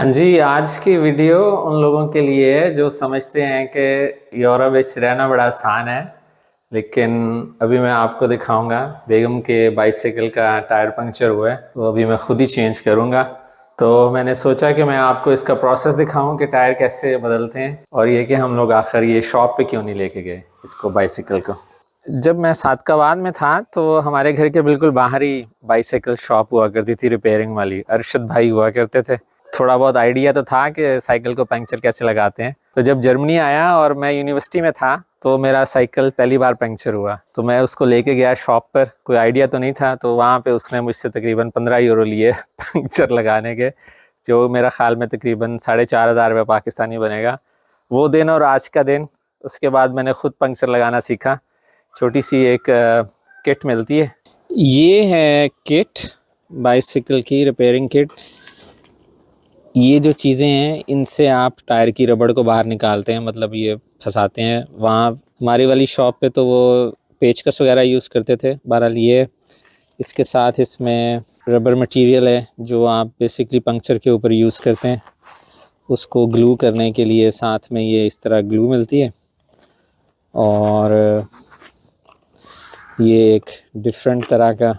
हाँ जी, आज की वीडियो उन लोगों के लिए है जो समझते हैं कि यूरोप में रहना बड़ा आसान है। लेकिन अभी मैं आपको दिखाऊंगा, बेगम के बाइसाइकिल का टायर पंक्चर हुआ है तो अभी मैं खुद ही चेंज करूंगा। तो मैंने सोचा कि मैं आपको इसका प्रोसेस दिखाऊं कि टायर कैसे बदलते हैं, और ये कि हम लोग आखिर ये शॉप पे क्यों नहीं लेके गए इसको, बाइसाइकिल को। जब मैं सादकाबाद में था तो हमारे घर के बिल्कुल बाहर ही बाइसाइकिल शॉप हुआ करती थी, रिपेयरिंग वाली। अरशद भाई हुआ करते थे। थोड़ा बहुत आइडिया तो था कि साइकिल को पंक्चर कैसे लगाते हैं। तो जब जर्मनी आया और मैं यूनिवर्सिटी में था तो मेरा साइकिल पहली बार पंक्चर हुआ, तो मैं उसको लेके गया शॉप पर। कोई आइडिया तो नहीं था, तो वहाँ पे उसने मुझसे तकरीबन 15 यूरो लिए पंक्चर लगाने के, जो मेरा ख्याल में तकरीबन 4,500 रुपये पाकिस्तानी बनेगा। वो दिन और आज का दिन। उसके बाद मैंने खुद पंक्चर लगाना सीखा। छोटी सी एक किट मिलती है, ये है किट, बाइसाइकिल की रिपेयरिंग किट। ये जो चीज़ें हैं इनसे आप टायर की रबड़ को बाहर निकालते हैं, मतलब ये फंसाते हैं। वहाँ हमारी वाली शॉप पे तो वो पेचकस वगैरह यूज़ करते थे। बहरहाल ये इसके साथ इसमें रबर मटेरियल है जो आप बेसिकली पंक्चर के ऊपर यूज़ करते हैं। उसको ग्लू करने के लिए साथ में ये इस तरह ग्लू मिलती है। और ये एक डिफरेंट तरह का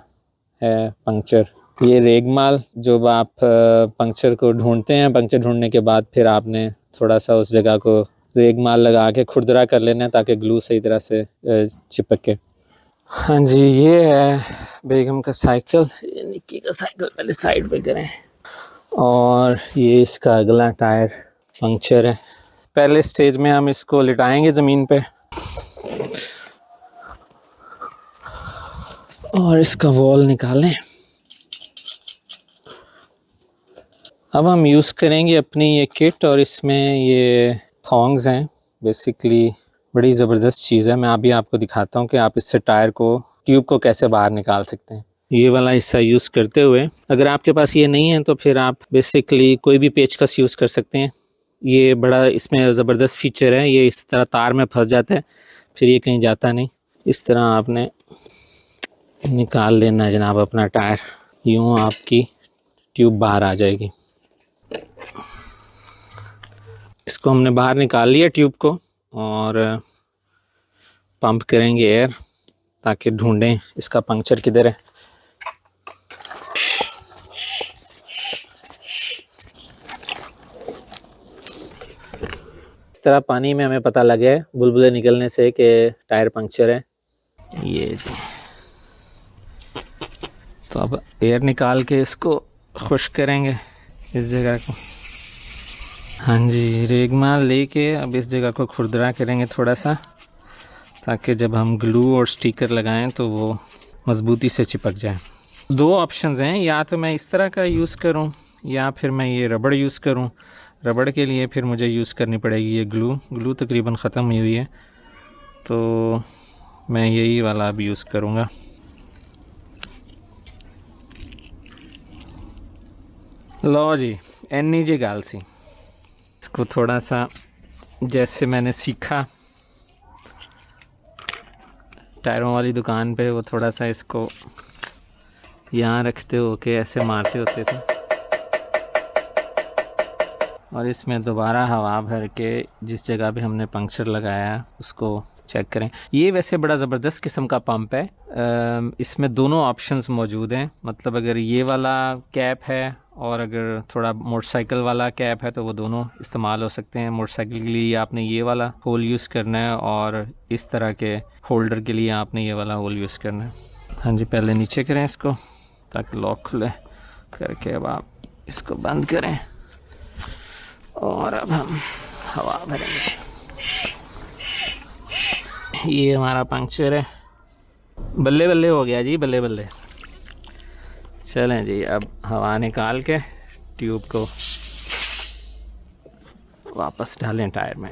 है पंक्चर। ये रेगमाल, जो आप पंक्चर को ढूंढते हैं, पंक्चर ढूंढने के बाद फिर आपने थोड़ा सा उस जगह को रेगमाल लगा के खुरदरा कर लेना है ताकि ग्लू सही तरह से चिपके। हाँ जी, ये है बेगम का साइकिल। ये निक्की का साइकिल पहले साइड पे करें। और ये इसका अगला टायर पंक्चर है। पहले स्टेज में हम इसको लिटाएंगे ज़मीन पे और इसका वॉल निकालें। अब हम यूज़ करेंगे अपनी ये किट, और इसमें ये थॉन्ग्स हैं। बेसिकली बड़ी ज़बरदस्त चीज़ है। मैं अभी आपको दिखाता हूँ कि आप इससे टायर को, ट्यूब को कैसे बाहर निकाल सकते हैं। ये वाला हिस्सा यूज़ करते हुए, अगर आपके पास ये नहीं है तो फिर आप बेसिकली कोई भी पेचकस यूज़ कर सकते हैं। ये बड़ा इसमें ज़बरदस्त फीचर है, ये इस तरह तार में फंस जाता है, फिर ये कहीं जाता नहीं। इस तरह आपने निकाल लेना है जनाब अपना टायर। यूँ आपकी ट्यूब बाहर आ जाएगी। इसको हमने बाहर निकाल लिया ट्यूब को, और पंप करेंगे एयर ताकि ढूंढें इसका पंक्चर किधर है। इस तरह पानी में हमें पता लगे बुलबुले निकलने से कि टायर पंक्चर है। ये जी, तो अब एयर निकाल के इसको खुश करेंगे इस जगह को। हाँ जी, रेगमाल लेके अब इस जगह को खुरदरा करेंगे थोड़ा सा, ताकि जब हम ग्लू और स्टिकर लगाएं तो वो मज़बूती से चिपक जाए। दो ऑप्शंस हैं, या तो मैं इस तरह का यूज़ करूं या फिर मैं ये रबड़ यूज़ करूं। रबड़ के लिए फिर मुझे यूज़ करनी पड़ेगी ये ग्लू तकरीबन ख़त्म हुई हुई है, तो मैं यही वाला अब यूज़ करूँगा। लो जी, एनी जी गाल सी। इसको थोड़ा सा जैसे मैंने सीखा टायरों वाली दुकान पे, वो थोड़ा सा इसको यहाँ रखते हो के ऐसे मारते होते थे, और इसमें दोबारा हवा भर के जिस जगह पे हमने पंक्चर लगाया उसको चेक करें। ये वैसे बड़ा ज़बरदस्त किस्म का पंप है। इसमें दोनों ऑप्शंस मौजूद हैं, मतलब अगर ये वाला कैप है और अगर थोड़ा मोटरसाइकिल वाला कैप है तो वो दोनों इस्तेमाल हो सकते हैं। मोटरसाइकिल के लिए आपने ये वाला होल यूज़ करना है, और इस तरह के होल्डर के लिए आपने ये वाला होल यूज़ करना है। हाँ जी, पहले नीचे करें इसको ताकि लॉक खुले करके। अब आप इसको बंद करें और अब हम हवा भरेंगे। ये हमारा पंक्चर है। बल्ले बल्ले हो गया जी, बल्ले बल्ले। चलें जी, अब हवा निकाल के ट्यूब को वापस डालें टायर में।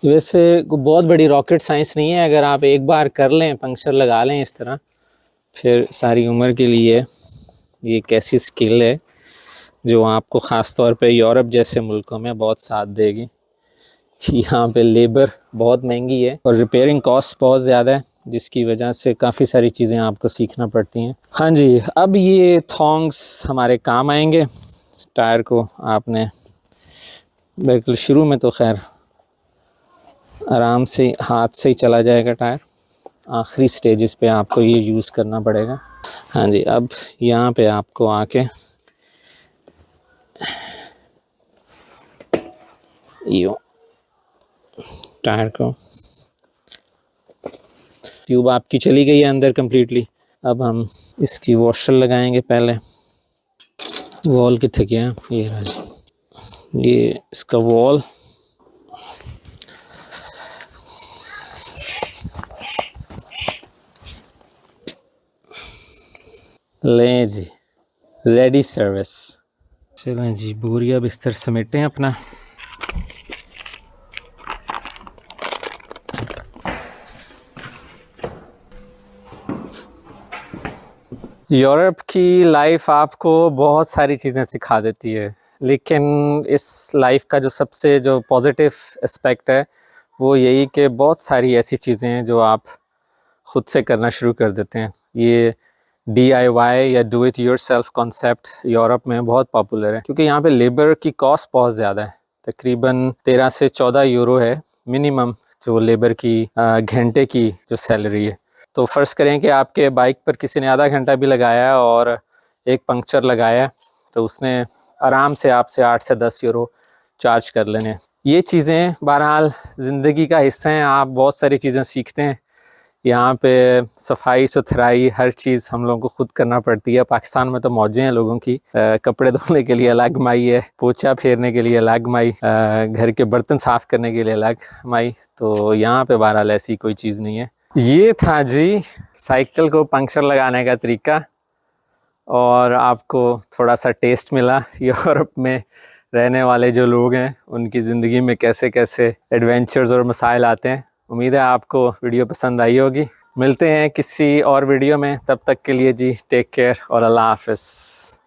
वैसे बहुत बड़ी रॉकेट साइंस नहीं है, अगर आप एक बार कर लें, पंक्चर लगा लें इस तरह, फिर सारी उम्र के लिए ये एक ऐसी स्किल है जो आपको ख़ास तौर पे यूरोप जैसे मुल्कों में बहुत साथ देगी। यहाँ पे लेबर बहुत महंगी है और रिपेयरिंग कॉस्ट बहुत ज़्यादा है। जिसकी वजह से काफ़ी सारी चीज़ें आपको सीखना पड़ती हैं। हाँ जी, अब ये थोंग्स हमारे काम आएंगे। टायर को आपने बिल्कुल शुरू में तो खैर आराम से हाथ से ही चला जाएगा टायर, आखिरी स्टेजेस पे आपको ये यूज़ करना पड़ेगा। हाँ जी, अब यहाँ पे आपको आके यूँ टायर को, ट्यूब आपकी चली गई है अंदर कम्प्लीटली। अब हम इसकी वॉशर लगाएंगे। पहले वॉल कितने गया है, ये रहा जी, ये इसका वॉल। लें जी, रेडी सर्विस। चलें जी, बोरिया बिस्तर समेटें अपना। यूरोप की लाइफ आपको बहुत सारी चीज़ें सिखा देती है, लेकिन इस लाइफ का जो सबसे जो पॉजिटिव एस्पेक्ट है वो यही कि बहुत सारी ऐसी चीज़ें हैं जो आप ख़ुद से करना शुरू कर देते हैं। ये DIY या do it yourself concept Europe में बहुत पॉपुलर है, क्योंकि यहाँ पे लेबर की कॉस्ट बहुत ज़्यादा है। तकरीबन 13 से 14 यूरो है मिनिमम जो लेबर की घंटे की जो सैलरी है। तो फ़र्ज़ करें कि आपके बाइक पर किसी ने आधा घंटा भी लगाया और एक पंक्चर लगाया, तो उसने आराम से आपसे 8 से 10 यूरो चार्ज कर लेने। ये चीज़ें बहरहाल ज़िंदगी का हिस्सा हैं, आप बहुत सारी चीज़ें सीखते हैं। यहाँ पे सफाई सुथराई हर चीज़ हम लोगों को खुद करना पड़ती है। पाकिस्तान में तो मौजें हैं लोगों की, कपड़े धोने के लिए अलग माई है, पोछा फेरने के लिए अलग माई, घर के बर्तन साफ़ करने के लिए अलग माई। तो यहाँ पे बहरहाल ऐसी कोई चीज़ नहीं है। ये था जी साइकिल को पंक्चर लगाने का तरीका, और आपको थोड़ा सा टेस्ट मिला यूरोप में रहने वाले जो लोग हैं उनकी ज़िंदगी में कैसे कैसे एडवेंचर्स और मसाइल आते हैं। उम्मीद है आपको वीडियो पसंद आई होगी। मिलते हैं किसी और वीडियो में, तब तक के लिए जी टेक केयर और अल्लाह हाफ़िज़।